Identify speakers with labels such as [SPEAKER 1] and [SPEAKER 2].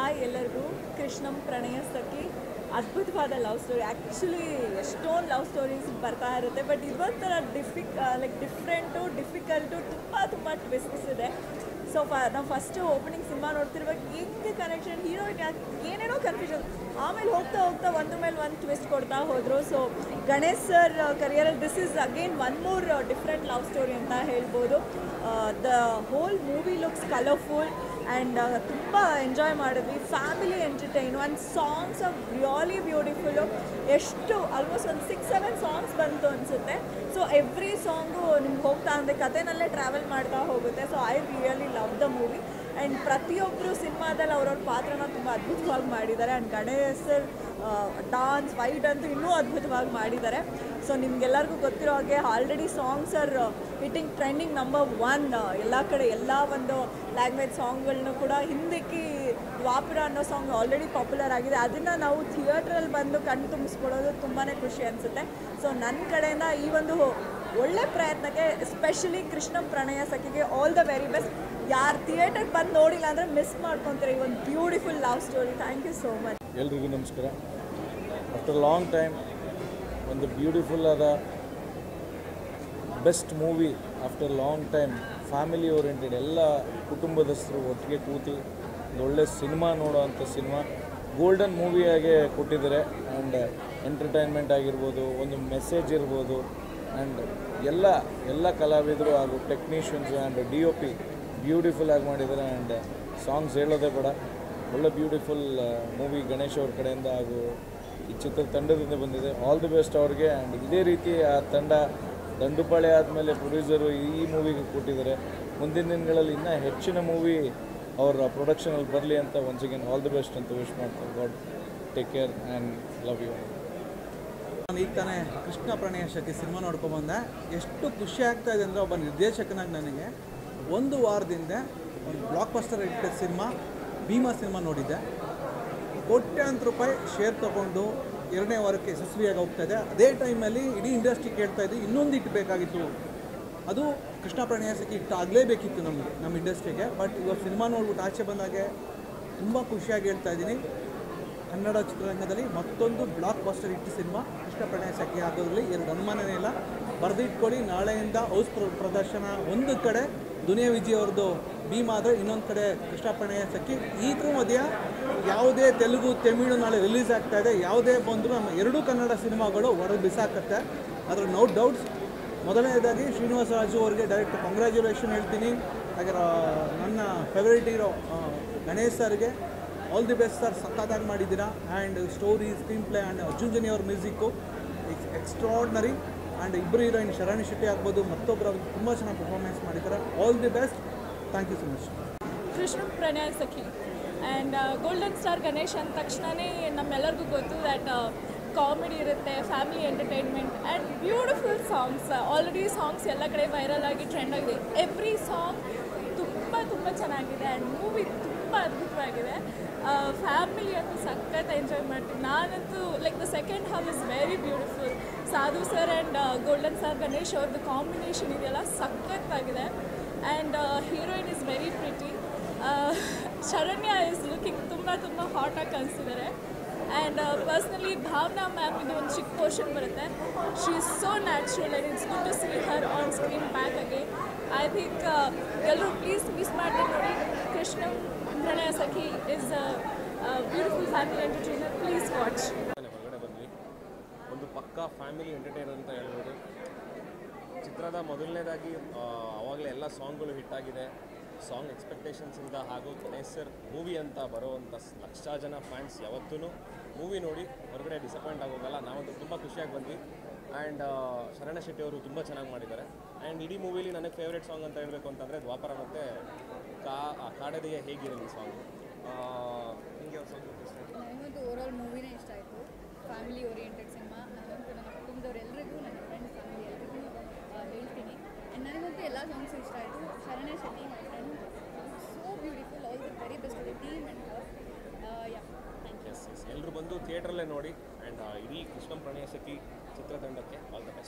[SPEAKER 1] Hi ಎಲ್ಲರಿಗೂ. ಕೃಷ್ಣಂ ಪ್ರಣಯ ಸಖಿ ಅದ್ಭುತವಾದ love story. Actually ಎಷ್ಟೊಂದು ಲವ್ ಸ್ಟೋರೀಸ್ ಬರ್ತಾ ಇರುತ್ತೆ, ಬಟ್ ಇದೊಂಥರ ಡಿಫ್ರೆಂಟು ಡಿಫಿಕಲ್ಟು, ತುಂಬ ಟ್ವಿಸ್ಟ್ಸ್ ಇದೆ. ಸೊ ನಾವು ಫಸ್ಟು ಓಪನಿಂಗ್ ಸಿನಿಮಾ ನೋಡ್ತಿರುವಾಗ ಹೆಂಗೆ ಕನೆಕ್ಷನ್, ಹೀರೋ ಏನೇನೋ ಕನ್ಫ್ಯೂಷನ್, ಆಮೇಲೆ ಹೋಗ್ತಾ ಒಂದು ಮೇಲೆ ಒಂದು ಟ್ವಿಸ್ಟ್ ಕೊಡ್ತಾ ಹೋದರು. ಸೊ ಗಣೇಶ್ ಸರ್ ಕರಿಯರಲ್ಲಿ this is again one more different love story ಅಂತ ಹೇಳ್ಬೋದು. The whole movie looks colourful and ತುಂಬ ಎಂಜಾಯ್ ಮಾಡಿದ್ವಿ. ಫ್ಯಾಮಿಲಿ ಎಂಟರ್ಟೈನ್, ಒಂದು ಸಾಂಗ್ಸ್ ಆಫ್ ರಿಯಲಿ ಬ್ಯೂಟಿಫುಲ್ಲು. ಎಷ್ಟು ಆಲ್ಮೋಸ್ಟ್ ಒಂದು 6-7 ಸಾಂಗ್ಸ್ ಬಂತು ಅನಿಸುತ್ತೆ. ಸೊ ಎವ್ರಿ ಸಾಂಗು ನಿಮ್ಗೆ ಹೋಗ್ತಾ ಅಂದರೆ ಕಥೆನಲ್ಲೇ ಟ್ರಾವೆಲ್ ಮಾಡ್ತಾ ಹೋಗುತ್ತೆ. So I really love the movie. And ಪ್ರತಿಯೊಬ್ಬರು ಸಿನಿಮಾದಲ್ಲಿ ಅವ್ರವ್ರ ಪಾತ್ರನ ತುಂಬ ಅದ್ಭುತವಾಗಿ ಮಾಡಿದ್ದಾರೆ. And Ganesh sir dance fight ಅಂತೂ ಇನ್ನೂ ಅದ್ಭುತವಾಗಿ ಮಾಡಿದ್ದಾರೆ. ಸೊ ನಿಮಗೆಲ್ಲರಿಗೂ ಗೊತ್ತಿರೋ ಹಾಗೆ already songs R hitting trending number 1 ಎಲ್ಲ ಕಡೆ. ಎಲ್ಲ ಒಂದು ಲ್ಯಾಂಗ್ವೇಜ್ ಸಾಂಗ್ಗಳನ್ನೂ ಕೂಡ ಹಿಂದಕ್ಕೆ ದ್ವಾಪರ ಅನ್ನೋ ಸಾಂಗ್ ಆಲ್ರೆಡಿ ಪಾಪ್ಯುಲರ್ ಆಗಿದೆ. ಅದನ್ನು ನಾವು ಥಿಯೇಟ್ರಲ್ಲಿ ಬಂದು ಕಣ್ಣು ತುಂಬಿಸ್ಕೊಳ್ಳೋದು ತುಂಬಾ ಖುಷಿ ಅನಿಸುತ್ತೆ. ಸೊ ನನ್ನ ಕಡೆಯಿಂದ ಈ ಒಂದು ಒಳ್ಳೆ ಪ್ರಯತ್ನಕ್ಕೆ ಎಸ್ಪೆಷಲಿ ಕೃಷ್ಣಂ ಪ್ರಣಯ ಸಖಿಗೆ ಆಲ್ ದ ವೆರಿ ಬೆಸ್ಟ್. ಯಾರು ಥಿಯೇಟರ್ಗೆ ಬಂದು ನೋಡಿಲ್ಲ ಅಂದರೆ ಮಿಸ್ ಮಾಡ್ಕೊತಾರೆ ಈ ಒಂದು beautiful love story. Thank you so much.
[SPEAKER 2] ಎಲ್ರಿಗೂ ನಮಸ್ಕಾರ. ಆಫ್ಟರ್ ಲಾಂಗ್ ಟೈಮ್ ಒಂದು ಬ್ಯೂಟಿಫುಲ್ ಆದ best movie, after long time family oriented, ಎಲ್ಲ ಕುಟುಂಬದಸ್ಥರು ಒಟ್ಟಿಗೆ ಕೂತಿ ಒಂದು ಒಳ್ಳೆ ಸಿನಿಮಾ ನೋಡೋವಂಥ ಸಿನಿಮಾ ಗೋಲ್ಡನ್ ಮೂವಿಯಾಗೆ ಕೊಟ್ಟಿದ್ದಾರೆ. ಆ್ಯಂಡ್ ಎಂಟರ್ಟೈನ್ಮೆಂಟ್ ಆಗಿರ್ಬೋದು, ಒಂದು ಮೆಸೇಜ್ ಇರ್ಬೋದು, ಆ್ಯಂಡ್ ಎಲ್ಲ ಕಲಾವಿದರು ಹಾಗೂ ಟೆಕ್ನಿಷಿಯನ್ಸ್ ಆ್ಯಂಡ್ DOP ಬ್ಯೂಟಿಫುಲ್ ಆಗಿ ಮಾಡಿದ್ದಾರೆ. ಆ್ಯಂಡ್ ಸಾಂಗ್ಸ್ ಹೇಳೋದೇ ಬೇಡ, ಒಳ್ಳೆ ಬ್ಯೂಟಿಫುಲ್ ಮೂವಿ ಗಣೇಶ್ ಅವ್ರ ಕಡೆಯಿಂದ ಹಾಗೂ ಈ ಚಿತ್ರ ತಂಡದಿಂದ ಬಂದಿದೆ. ಆಲ್ ದಿ ಬೆಸ್ಟ್ ಅವ್ರಿಗೆ. ಆ್ಯಂಡ್ ಇದೇ ರೀತಿ ಆ ತಂಡ ದಂಡುಪಾಳೆ ಆದಮೇಲೆ ಪ್ರೊಡ್ಯೂಸರು ಈ ಮೂವಿಗೆ ಕೊಟ್ಟಿದ್ದಾರೆ. ಮುಂದಿನ ದಿನಗಳಲ್ಲಿ ಇನ್ನೂ ಹೆಚ್ಚಿನ ಮೂವಿ ಅವರ ಪ್ರೊಡಕ್ಷನಲ್ಲಿ ಬರಲಿ ಅಂತ once again all the best ಅಂತ ವಿಶ್ ಮಾಡ್ತಾರೆ. God take care and love you.
[SPEAKER 3] ನಾನು ಈಗ ತಾನೇ ಕೃಷ್ಣ ಪ್ರಣಯ ಸಖಿ ಸಿನಿಮಾ ನೋಡ್ಕೊಂಬಂದೆ. ಎಷ್ಟು ಖುಷಿ ಆಗ್ತಾಯಿದೆ ಅಂದರೆ ಒಬ್ಬ ನಿರ್ದೇಶಕನಾಗಿ ನನಗೆ ಒಂದು ವಾರದಿಂದ ಒಂದು blockbuster hit cinema Bheema cinema ನೋಡಿದ್ದೆ. ಕೋಟ್ಯಾಂತರ ರೂಪಾಯಿ ಶೇರ್ ತೊಗೊಂಡು 2ನೇ ವಾರಕ್ಕೆ ಯಶಸ್ವಿಯಾಗಿ ಹೋಗ್ತಾಯಿದೆ. ಅದೇ ಟೈಮಲ್ಲಿ ಇಡೀ ಇಂಡಸ್ಟ್ರಿ ಕೇಳ್ತಾಯಿದ್ದು ಇನ್ನೊಂದು ಹಿಟ್ ಬೇಕಾಗಿತ್ತು, ಅದು ಕೃಷ್ಣ ಪ್ರಣಯ ಸಖಿ ಹಿಟ್ ಆಗಲೇಬೇಕಿತ್ತು ನಮ್ಮ ಇಂಡಸ್ಟ್ರಿಗೆ. ಬಟ್ ಇವಾಗ ಸಿನಿಮಾ ನೋಡ್ಬಿಟ್ಟು ಆಚೆ ಬಂದಾಗೆ ತುಂಬ ಖುಷಿಯಾಗಿ ಹೇಳ್ತಾ ಇದ್ದೀನಿ, ಕನ್ನಡ ಚಿತ್ರರಂಗದಲ್ಲಿ ಮತ್ತೊಂದು blockbuster hit cinema Krishna Pranaya Sakhi ಆಗೋದ್ರಲ್ಲಿ 2 ಅನುಮಾನನೇ ಇಲ್ಲ. ಬರೆದಿಟ್ಕೊಳ್ಳಿ, ನಾಳೆಯಿಂದ ಹೌಸ್ ಪ್ರದರ್ಶನ ಒಂದು ಕಡೆ ದುನಿಯಾ ವಿಜಯ್ ಅವ್ರದ್ದು ಭೀಮಾ ಆದರೆ, ಇನ್ನೊಂದು ಕಡೆ ಕೃಷ್ಣ ಪ್ರಣಯ ಸಖಿ. ಈಗೂ ಮಧ್ಯ ಯಾವುದೇ ತೆಲುಗು ತಮಿಳು ನಾಳೆ ರಿಲೀಸ್ ಆಗ್ತಾಯಿದೆ, ಯಾವುದೇ ಬಂದರೂ ನಮ್ಮ 2 ಕನ್ನಡ ಸಿನಿಮಾಗಳು ಹೊರಗೆ ಬಿಸಾಕತ್ತೆ, ಅದರ ನೋ ಡೌಟ್ಸ್. ಮೊದಲನೇದಾಗಿ ಶ್ರೀನಿವಾಸ ರಾಜು ಅವರಿಗೆ ಡೈರೆಕ್ಟ್ ಕಂಗ್ರ್ಯಾಚುಲೇಷನ್ ಹೇಳ್ತೀನಿ. ಹಾಗೆ ನನ್ನ ಫೇವರೇಟ್ ಹೀರೋ ಗಣೇಶ್ ಸರ್ಗೆ ಆಲ್ ದಿ ಬೆಸ್ಟ್ ಸರ್, ಸಖತ್ತಾಗಿ ಮಾಡಿದ್ದೀರಾ. And story, screenplay and Arjun Janya ಅವ್ರ ಮ್ಯೂಸಿಕ್ಕು ಎಕ್ಸ್ಟ್ರಾರ್ಡ್ನರಿ. ಆ್ಯಂಡ್ ಇಬ್ಬರು ಹೀರೋಯಿನ್ ಶರಣಿ ಶೆಟ್ಟಿ ಆಗ್ಬೋದು, ಮತ್ತೊಬ್ಬರು ತುಂಬ ಚೆನ್ನಾಗಿ ಪರ್ಫಾರ್ಮೆನ್ಸ್ ಮಾಡಿದ್ದಾರೆ. All the best. Thank you so much.
[SPEAKER 1] Krishnam Pranaya Sakhi and golden star Ganesh ಅಂದ ತಕ್ಷಣವೇ ನಮ್ಮೆಲ್ಲರಿಗೂ ಗೊತ್ತು ದ್ಯಾಟ್ ಕಾಮಿಡಿ ಇರುತ್ತೆ, family entertainment and beautiful songs. Already songs ಎಲ್ಲ ಕಡೆ ವೈರಲ್ ಆಗಿ ಟ್ರೆಂಡ್ ಆಗಿದೆ. ಎವ್ರಿ ಸಾಂಗ್ ತುಂಬ ಚೆನ್ನಾಗಿದೆ ಆ್ಯಂಡ್ ಮೂವಿ ತುಂಬ ಅದ್ಭುತವಾಗಿದೆ. ಫ್ಯಾಮಿಲಿ ಅಂತೂ ಸಖತ್ ಎಂಜಾಯ್ ಮಾಡ್ತೀನಿ ನಾನಂತೂ. Like the second half is very beautiful. Sadhu sir and golden star Ganesh ಅವ್ರದ್ದು ಕಾಂಬಿನೇಷನ್ ಇದೆಯಲ್ಲ ಸಖತ್ತಾಗಿದೆ. And heroine is very pretty. Sharanya is looking ತುಂಬ ಹಾಟಾಗಿ ಕಾಣಿಸ್ತಿದ್ದಾರೆ. ಆ್ಯಂಡ್ ಪರ್ಸ್ನಲಿ ಭಾವನಾ ಮ್ಯಾಮ್ ಇದು ಒಂದು ಚಿಕ್ಕ ಪೋರ್ಷನ್ ಬರುತ್ತೆ. She is so natural and it's good to see her on screen back again. I think ಎಲ್ಲರೂ ಪ್ಲೀಸ್ ಮಿಸ್ ಮಾಡದೆ ನೋಡಿ. Krishnam Pranaya Sakhi is beautiful family entertainer. Please watch.
[SPEAKER 4] ಹೊರಗಡೆ ಬಂದ್ವಿ, ಒಂದು ಪಕ್ಕಾ ಫ್ಯಾಮಿಲಿ ಎಂಟರ್ಟೈನರ್ ಅಂತ ಹೇಳ್ಬೋದು. ಚಿತ್ರದ ಮೊದಲನೇದಾಗಿ ಆವಾಗಲೇ ಎಲ್ಲ ಸಾಂಗ್ಗಳು ಹಿಟ್ಟಾಗಿದೆ. ಸಾಂಗ್ ಎಕ್ಸ್ಪೆಕ್ಟೇಷನ್ಸಿಂದ ಹಾಗೂ ಗಣೇಶ್ ಸರ್ ಮೂವಿ ಅಂತ ಬರೋವಂಥ ಲಕ್ಷಾರು ಜನ ಫ್ಯಾನ್ಸ್ ಯಾವತ್ತೂ ಮೂವಿ ನೋಡಿ ಹೊರಗಡೆ ಡಿಸಪಾಯಿಂಟ್ ಆಗೋಗಲ್ಲ. ನಾವಂತೂ ತುಂಬ ಖುಷಿಯಾಗಿ ಬಂದ್ವಿ. ಆ್ಯಂಡ್ ಶರಣ ಶೆಟ್ಟಿ ಅವರು ತುಂಬ ಚೆನ್ನಾಗಿ ಮಾಡಿದ್ದಾರೆ. ಆ್ಯಂಡ್ ಇಡೀ ಮೂವಿಲಿ ನನಗೆ ಫೇವ್ರೇಟ್ ಸಾಂಗ್ ಅಂತ ಹೇಳಬೇಕು ಅಂತಂದರೆ ದ್ವಾಪರ ಮತ್ತು ಕಾಡದೆಯೇ ಹೇಗಿರಲಿ ಸಾಂಗ್. ನಿಮಗೆ ಅವ್ರ ಸಾಂಗ್ ಇಷ್ಟ ಆಯಿತು?
[SPEAKER 5] ನನಗಂತೂ ಓವರಾಲ್ ಮೂವಿನೇ ಇಷ್ಟ ಆಯಿತು. Family oriented cinema. ನಾನಂತೂ ನನ್ನ ಕುಟುಂಬದವರೆಲ್ಲರಿಗೂ, ನನ್ನ ಫ್ರೆಂಡ್ಸ್ ಫ್ಯಾಮಿಲಿ ಎಲ್ರಿಗೂ ಹೇಳ್ತೀನಿ. ಆ್ಯಂಡ್ ನನಗಂತೂ ಎಲ್ಲ ಸಾಂಗ್ಸು ಇಷ್ಟ ಆಯಿತು. Sharana Shetty my friend, so beautiful. All the very best to the team and yeah thank you.
[SPEAKER 4] ಎಲ್ಲರೂ ಬಂದು ಥಿಯೇಟ್ರಲ್ಲೇ ನೋಡಿ. ಆ್ಯಂಡ್ ಇಡೀ ಕೃಷ್ಣಂ ಪ್ರಣಯ ಸಖಿ ಚಿತ್ರತಂಡಕ್ಕೆ ಆಲ್ ದ ಬೆಸ್ಟ್.